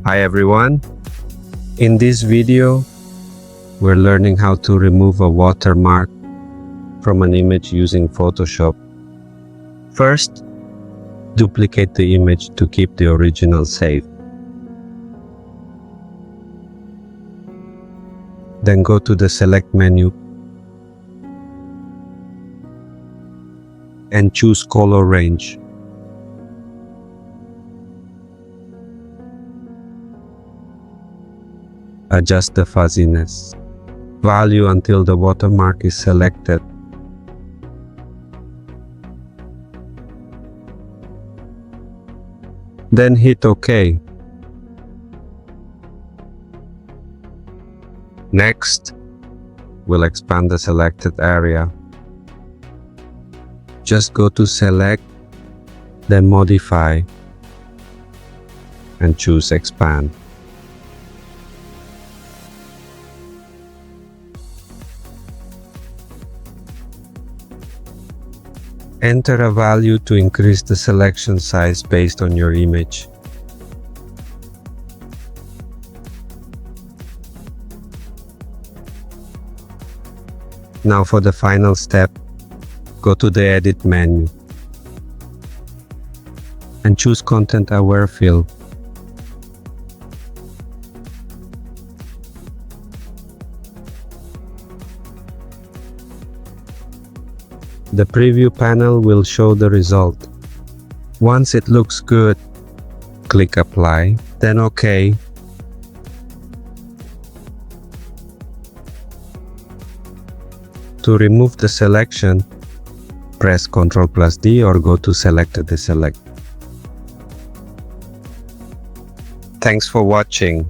Hi everyone, in this video we're learning how to remove a watermark from an image using Photoshop. First, duplicate the image to keep the original safe. Then go to the Select menu and choose Color Range. Adjust the fuzziness value until the watermark is selected. Then hit OK. Next, we'll expand the selected area. Just go to Select, then Modify, and choose Expand. Enter a value to increase the selection size based on your image. Now for the final step, go to the Edit menu and choose Content Aware Fill. The preview panel will show the result. Once it looks good, click Apply, then OK. To remove the selection, press Ctrl+D or go to Select to deselect. Thanks for watching.